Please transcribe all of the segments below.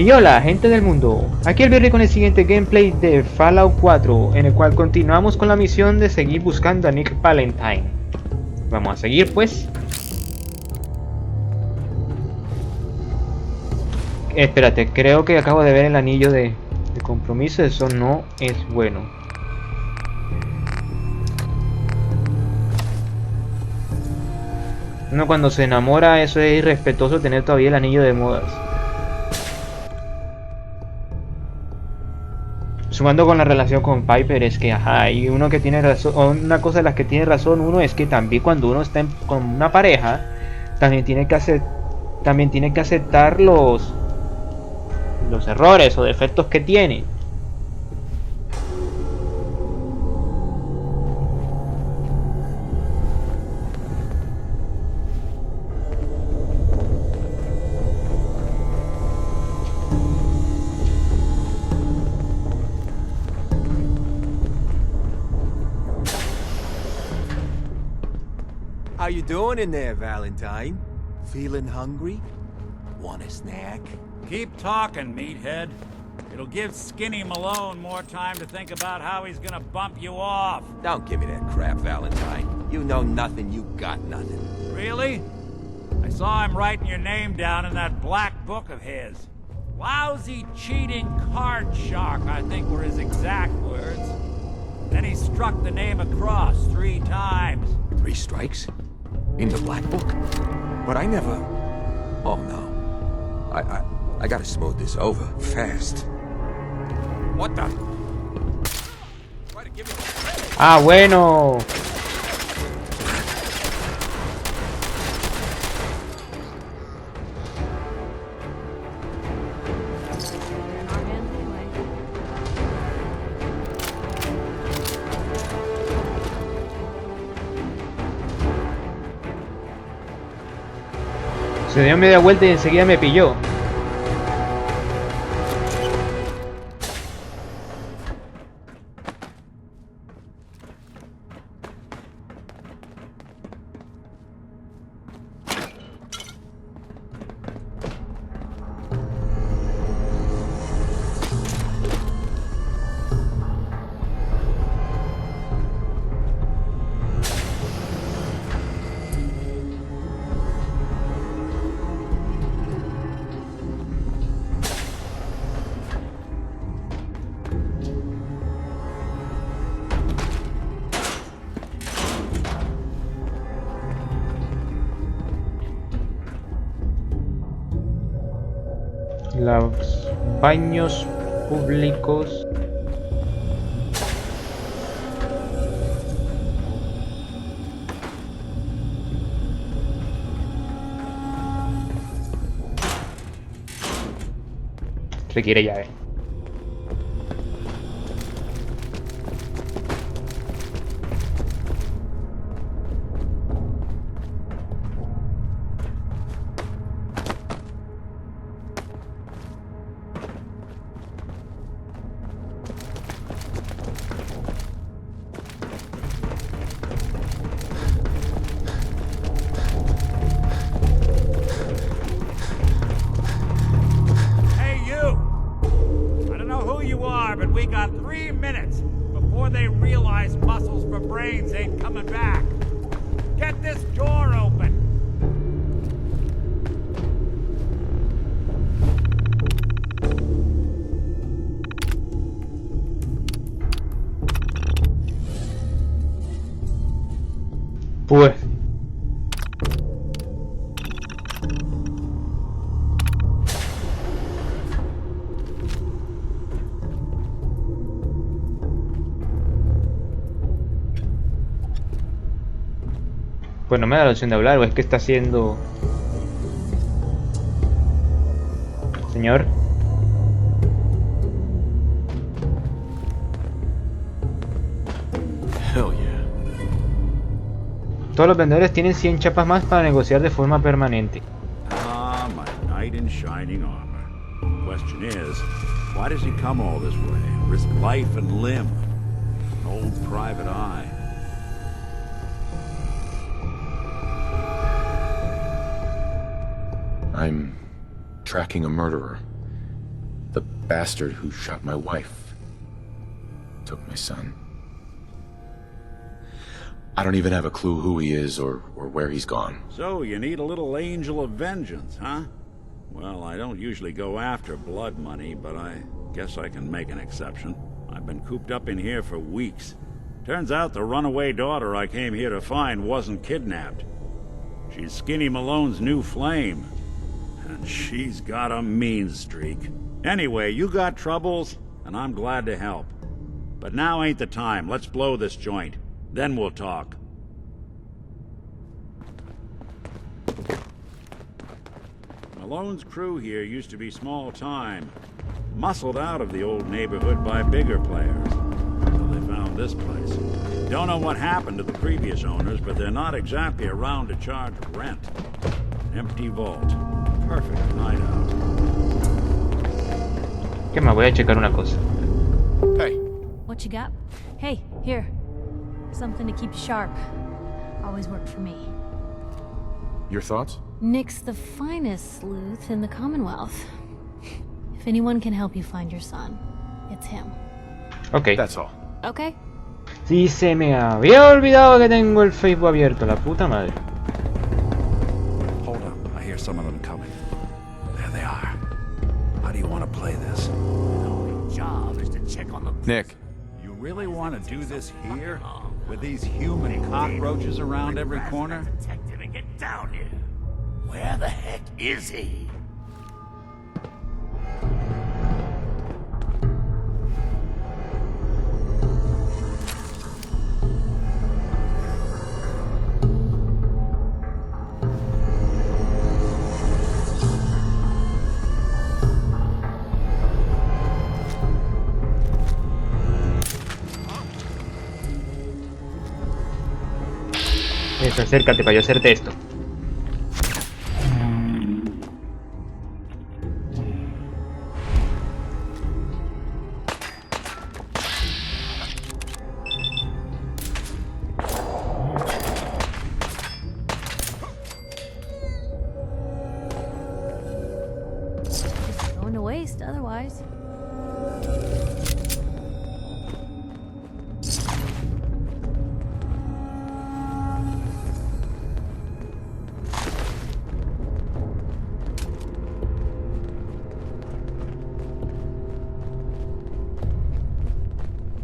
Y hola, gente del mundo. Aquí el Birri con el siguiente gameplay de Fallout 4, en el cual continuamos con la misión de seguir buscando a Nick Valentine. Vamos a seguir, pues. Espérate, creo que acabo de ver el anillo de compromiso. Eso no es bueno. Uno cuando se enamora, eso es irrespetuoso tener todavía el anillo de modas. Sumando con la relación con Piper es que, ajá, y uno que tiene razón, o una cosa de las que tiene razón uno es que también cuando uno está con una pareja, también tiene que también tiene que aceptar los errores o defectos que tiene. How you doing in there, Valentine? Feeling hungry? Want a snack? Keep talking, meathead. It'll give Skinny Malone more time to think about how he's gonna bump you off. Don't give me that crap, Valentine. You know nothing, you got nothing. Really? I saw him writing your name down in that black book of his. Lousy, cheating card shark, I think were his exact words. Then he struck the name across 3 times. 3 strikes? In the black book? But I never... Oh, no. I gotta smooth this over, fast. What the... Try to give me... Ah, bueno. Se dio media vuelta y enseguida me pilló. Los baños públicos. Requiere llave. Hey, you! I don't know who you are, but we got 3 minutes before they realize muscles for brains ain't coming back. Get this door open! Pues. Pues no me da la opción de hablar, o es que está haciendo... Señor. Hell yeah. Todos los vendedores tienen 100 chapas más para negociar de forma permanente. Ah, my knight in shining armor. Question is, why does he come all this way? Risk life and limb? An old private eye. I'm tracking a murderer. The bastard who shot my wife took my son. I don't even have a clue who he is or where he's gone. So, you need a little angel of vengeance, huh? Well, I don't usually go after blood money, but I guess I can make an exception. I've been cooped up in here for weeks. Turns out the runaway daughter I came here to find wasn't kidnapped. She's Skinny Malone's new flame. And she's got a mean streak. Anyway, you got troubles, and I'm glad to help. But now ain't the time. Let's blow this joint. Then we'll talk. Malone's crew here used to be small time. Muscled out of the old neighborhood by bigger players. Until they found this place. Don't know what happened to the previous owners, but they're not exactly around to charge rent. Empty vault. Perfect hideout. ¿Qué más? Voy a checar una cosa. Hey, What you got? Hey, here. Something to keep sharp. Always worked for me. your thoughts? Nick's the finest sleuth in the Commonwealth. If anyone can help you find your son, it's him. Ok. That's all. Okay? Sí, se me había olvidado que tengo el Facebook abierto, la puta madre. Hold up. I hear some of them coming. There they are. How do you want to play this? Job is to check on the Nick, You really want to do this here? With these human cockroaches around every corner? detective and get down here. Where the heck is he? Eso, acércate para yo hacerte esto. It's going to waste otherwise.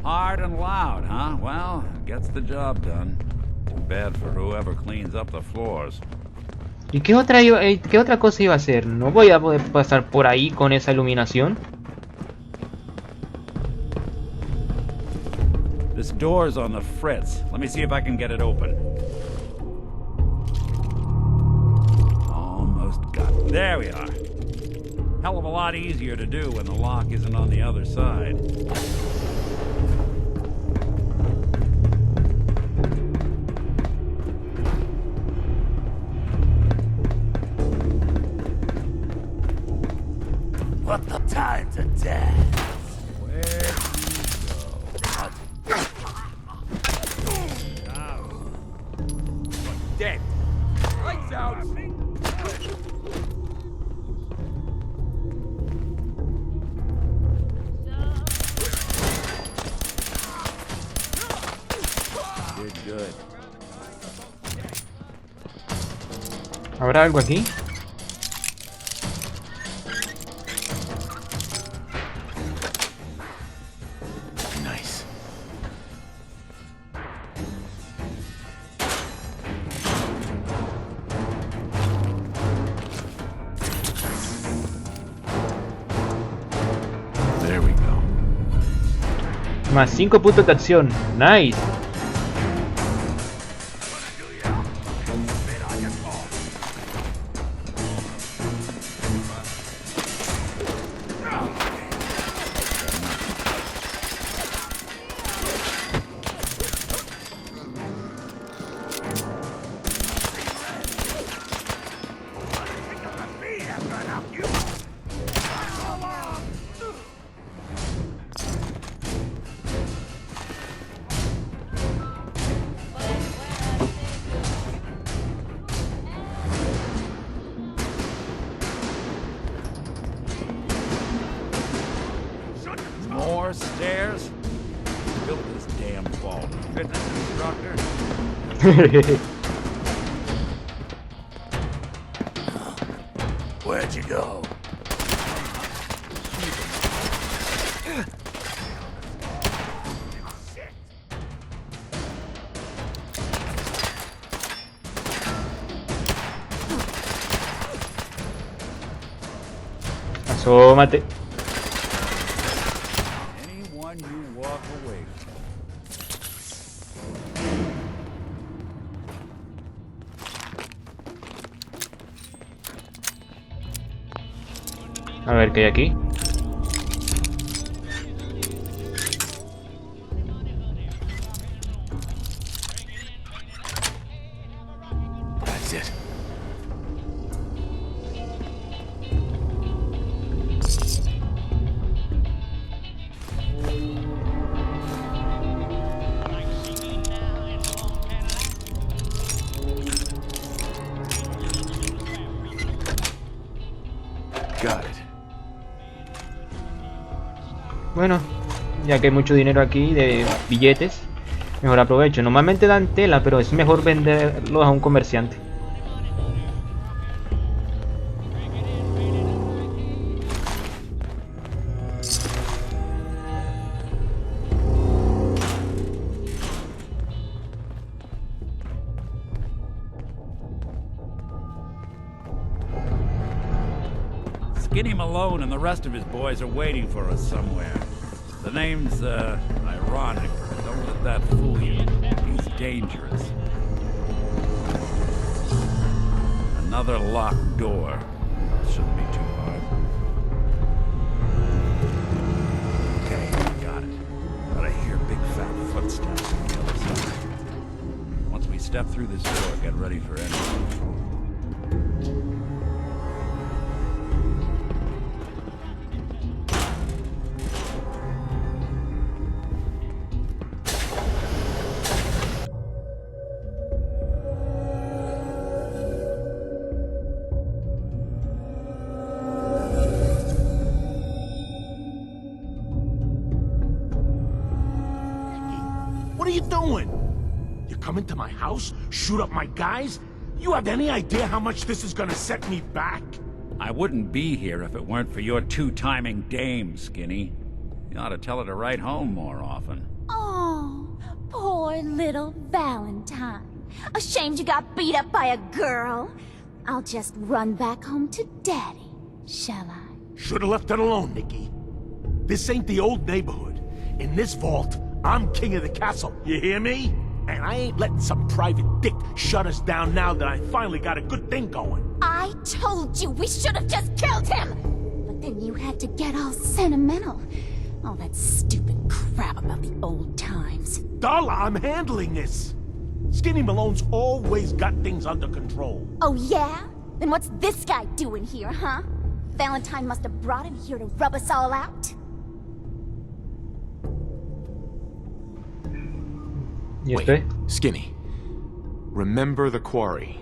Hard and loud, huh? Well, gets the job done. Too bad for whoever cleans up the floors. ¿Y qué otra cosa iba a hacer? ¿No voy a poder pasar por ahí con esa iluminación? This door's on the fritz. Let me see if I can get it open. Almost got it. There we are. Hell of a lot easier to do when the lock isn't on the other side. What the time to dance? Where dead. Lights out. Did good. ¿Habrá algo aquí? Nice. There we go. Más 5 puntos de acción. Nice. Where'd you go? Asómate. Anyone you walk away from. A ver qué hay aquí. That's it. Got it. Bueno, ya que hay mucho dinero aquí de billetes, mejor aprovecho. Normalmente dan tela, pero es mejor venderlos a un comerciante. Skinny Malone and the rest of his boys are waiting for us somewhere. The name's, ironic, but don't let that fool you. He's dangerous. Another locked door. Shouldn't be too hard. Okay, got it. But I hear big fat footsteps on the other side. Once we step through this door, get ready for anything. What are you doing? You come into my house, shoot up my guys? You have any idea how much this is gonna set me back? I wouldn't be here if it weren't for your two-timing dame, Skinny. You ought to tell her to write home more often. Oh, poor little Valentine. Ashamed you got beat up by a girl? I'll just run back home to Daddy, shall I? Should've left it alone, Nikki. This ain't the old neighborhood. In this vault, I'm king of the castle, you hear me? And I ain't letting some private dick shut us down now that I finally got a good thing going. I told you we should have just killed him! But then you had to get all sentimental. All that stupid crap about the old times. Darla, I'm handling this. Skinny Malone's always got things under control. Oh yeah? Then what's this guy doing here, huh? Valentine must have brought him here to rub us all out? ¿Y Wait, este? Skinny. Remember the quarry?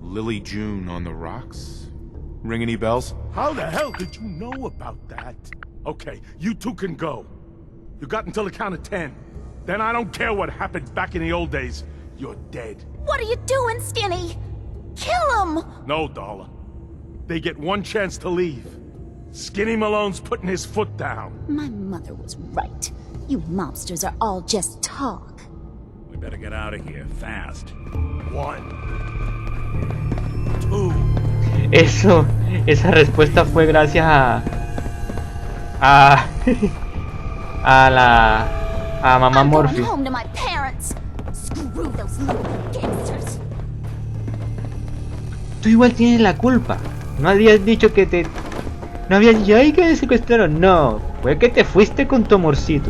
Lily June on the rocks? Ring any bells? How the hell did you know about that? Okay, you two can go. You got until the count of 10. Then I don't care what happened back in the old days. You're dead. What are you doing, Skinny? Kill him! No, Darla. They get one chance to leave. Skinny Malone's putting his foot down. My mother was right. You mobsters are all just talk. We better get out of here, fast. 1, 2. Esa respuesta fue gracias a a mamá I'm Morphy. going home to my parents. Screw those little gangsters. Tú igual tienes la culpa. No habías dicho que te... No habías dicho, ay, que me secuestraron. No, fue que te fuiste con tu amorcito.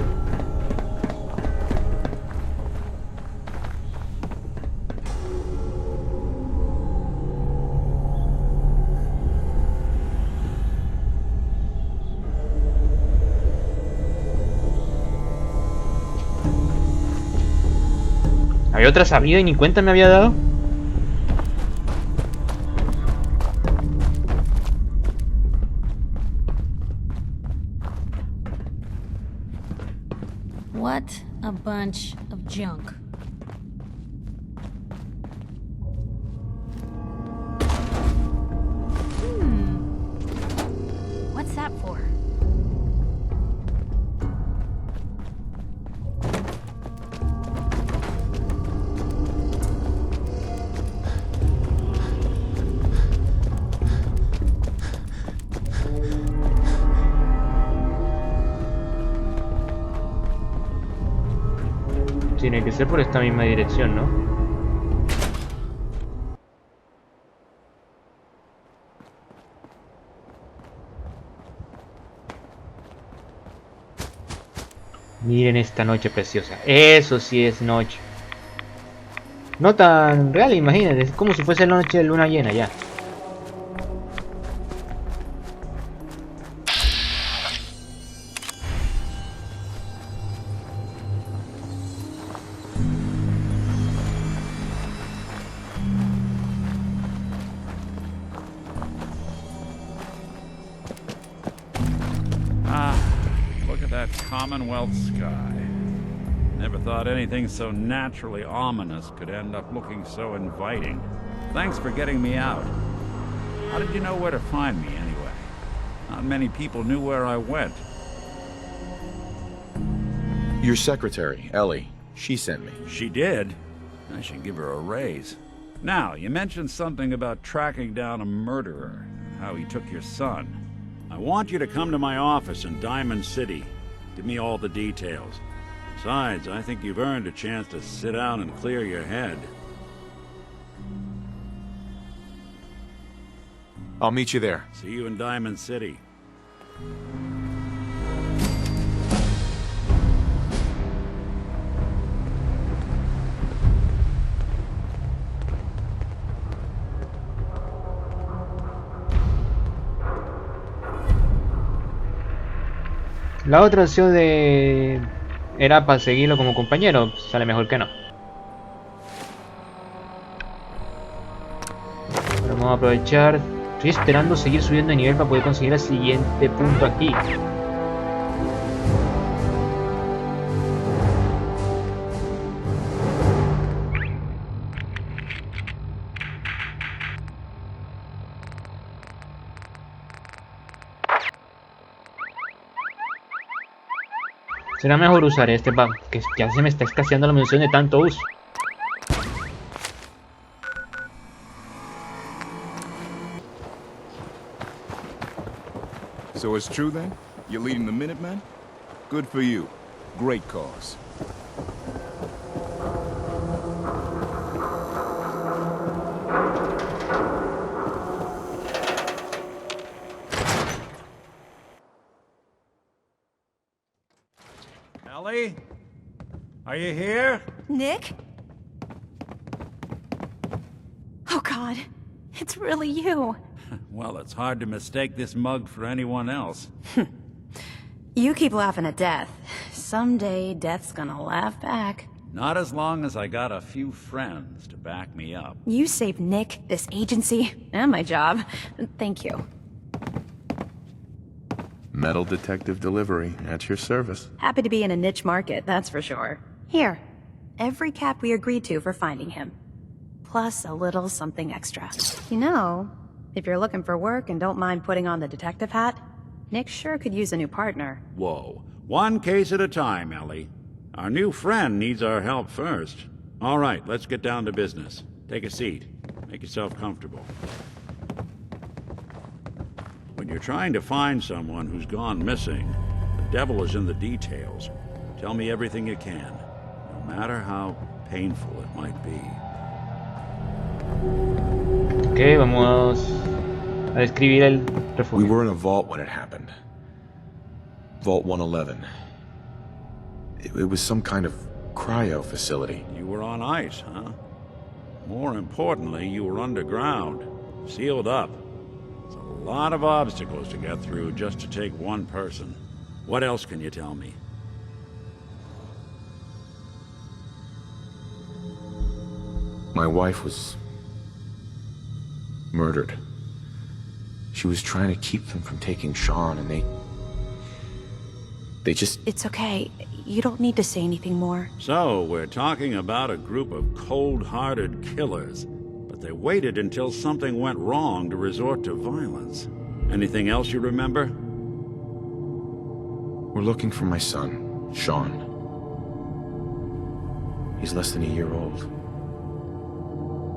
¿Había otra salida y ni cuenta me había dado? What a bunch of junk. that for? Tiene que ser por esta misma dirección, ¿no? Miren esta noche preciosa. Eso sí es noche. No tan real, imagínense. Es como si fuese la noche de luna llena ya. Look at that Commonwealth sky. Never thought anything so naturally ominous could end up looking so inviting. Thanks for getting me out. How did you know where to find me, anyway? Not many people knew where I went. Your secretary, Ellie, she sent me. She did? I should give her a raise. Now, you mentioned something about tracking down a murderer, how he took your son. I want you to come to my office in Diamond City. Give me all the details. Besides, I think you've earned a chance to sit down and clear your head. I'll meet you there. See you in Diamond City. La otra opción de... era para seguirlo como compañero. Sale mejor que no. Pero vamos a aprovechar. Estoy esperando seguir subiendo de nivel para poder conseguir el siguiente punto aquí. Será mejor usar este que ya se me está escaseando la munición de tanto uso. So it's true then? You're leading the Minutemen? Good for you. Great cause. Ellie? Are you here? Nick? Oh God, it's really you. Well, it's hard to mistake this mug for anyone else. You keep laughing at death. Someday, death's gonna laugh back. Not as long as I got a few friends to back me up. You saved Nick, this agency, and my job. Thank you. Metal detective delivery at your service. Happy to be in a niche market, that's for sure. Here, every cap we agreed to for finding him. Plus a little something extra. You know, if you're looking for work and don't mind putting on the detective hat, Nick sure could use a new partner. Whoa. One case at a time, Ellie. Our new friend needs our help first. All right, let's get down to business. Take a seat. Make yourself comfortable. When you're trying to find someone who's gone missing, the devil is in the details. Tell me everything you can, no matter how painful it might be. Ok, vamos a describir el refugio. We were in a vault when it happened. Vault 111. It was some kind of cryo facility. You were on ice, huh? More importantly, you were underground, sealed up. It's a lot of obstacles to get through just to take one person. What else can you tell me? My wife was murdered. She was trying to keep them from taking Sean, and they just... It's okay. You don't need to say anything more. So, we're talking about a group of cold-hearted killers, but they waited until something went wrong to resort to violence. Anything else you remember? We're looking for my son, Sean. He's less than a year old.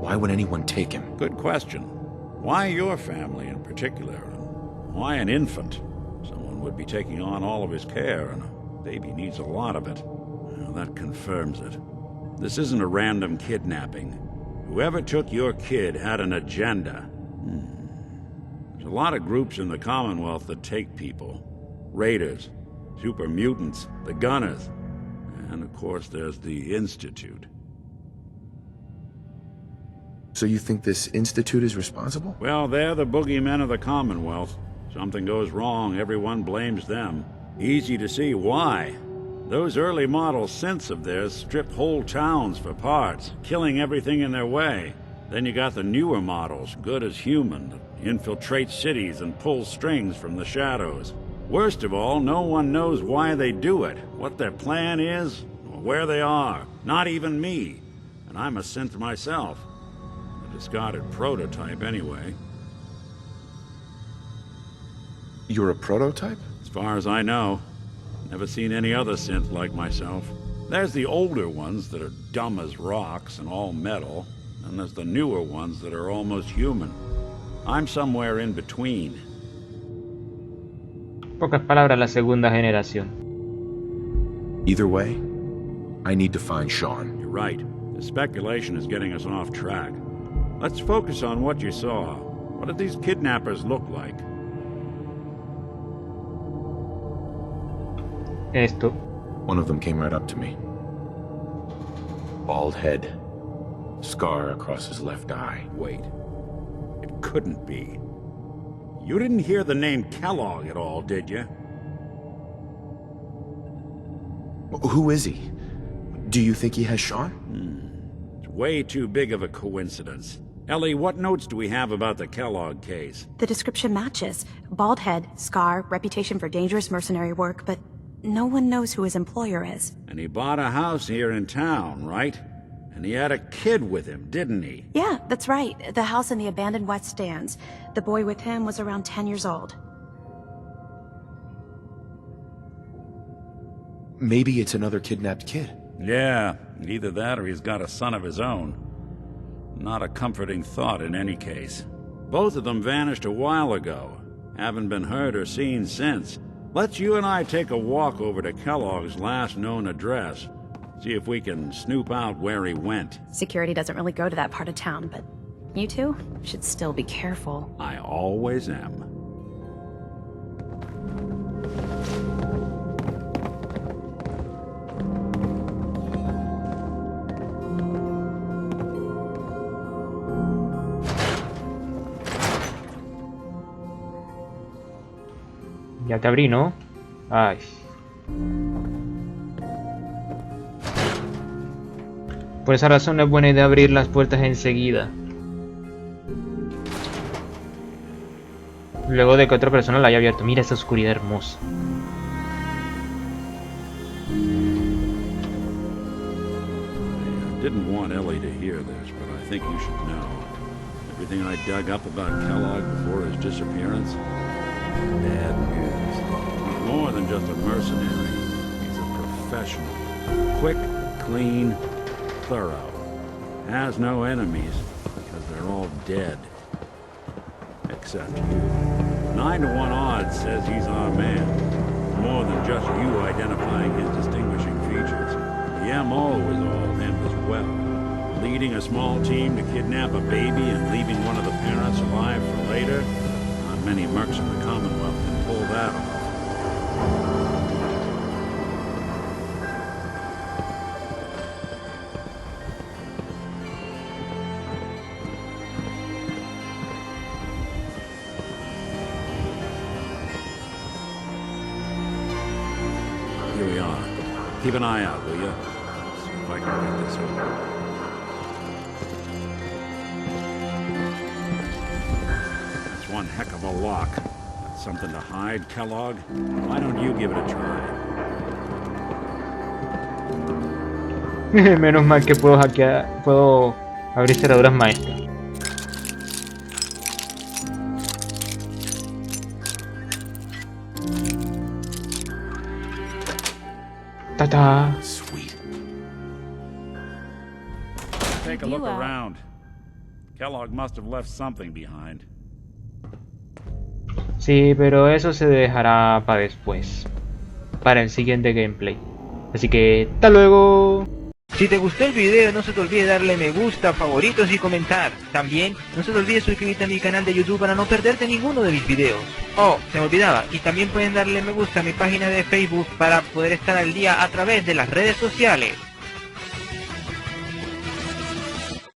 Why would anyone take him? Good question. Why your family in particular? And why an infant? Someone would be taking on all of his care, and a baby needs a lot of it. Well, that confirms it. This isn't a random kidnapping. Whoever took your kid had an agenda. There's a lot of groups in the Commonwealth that take people. Raiders, super mutants, the Gunners, and of course there's the Institute. So you think this Institute is responsible? Well, they're the boogeymen of the Commonwealth. Something goes wrong, everyone blames them. Easy to see why. Those early model synths of theirs stripped whole towns for parts, killing everything in their way. Then you got the newer models, good as human, that infiltrate cities and pull strings from the shadows. Worst of all, no one knows why they do it, what their plan is, or where they are. Not even me. And I'm a synth myself. A discarded prototype, anyway. You're a prototype? As far as I know. Never seen any other synth like myself. There's the older ones that are dumb as rocks and all metal, and there's the newer ones that are almost human. I'm somewhere in between. Pocas palabras, la segunda generación. Either way, I need to find Sean. You're right. The speculation is getting us off track. Let's focus on what you saw. What did these kidnappers look like? Esto. One of them came right up to me. Bald head. Scar across his left eye. Wait. It couldn't be. You didn't hear the name Kellogg at all, did you? Who is he? Do you think he has Sean? It's way too big of a coincidence. Ellie, what notes do we have about the Kellogg case? The description matches. Bald head, scar, reputation for dangerous mercenary work, but no one knows who his employer is. And he bought a house here in town, right? And he had a kid with him, didn't he? Yeah, that's right. The house in the abandoned West Stands. The boy with him was around 10 years old. Maybe it's another kidnapped kid. Yeah, either that or he's got a son of his own. Not a comforting thought in any case. Both of them vanished a while ago. Haven't been heard or seen since. Let's you and I take a walk over to Kellogg's last known address. See if we can snoop out where he went. Security doesn't really go to that part of town, but you two should still be careful. I always am. Ya te abrí, ¿no? Ay. Por esa razón no es buena idea abrir las puertas enseguida. Luego de que otra persona la haya abierto. Mira esa oscuridad hermosa. I didn't want Ellie to hear this, but I think you should know. Everything I dug up about Kellogg before his disappearance, bad news. He's more than just a mercenary. He's a professional. Quick, clean, thorough. Has no enemies, because they're all dead. Except you. 9 to 1 odds says he's our man. More than just you identifying his distinguishing features. The MO was all him as well. Leading a small team to kidnap a baby and leaving one of the parents alive for later. Not many mercs in the Commonwealth can pull that off. Here we are. Keep an eye out, will you? See if I can get this over. That's one heck of a lock. That's something to hide, Kellogg? Why don't you give it a try? Menos mal que puedo hackear, puedo abrir cerraduras maestras. está. Sweet. Take a You look out. around. Kellogg must have left something behind. Sí, pero eso se dejará para después, para el siguiente gameplay. Así que, ¡hasta luego! Si te gustó el video, no se te olvide darle me gusta, favoritos y comentar. También, no se te olvide suscribirte a mi canal de YouTube para no perderte ninguno de mis videos. Oh, se me olvidaba, y también pueden darle me gusta a mi página de Facebook para poder estar al día a través de las redes sociales.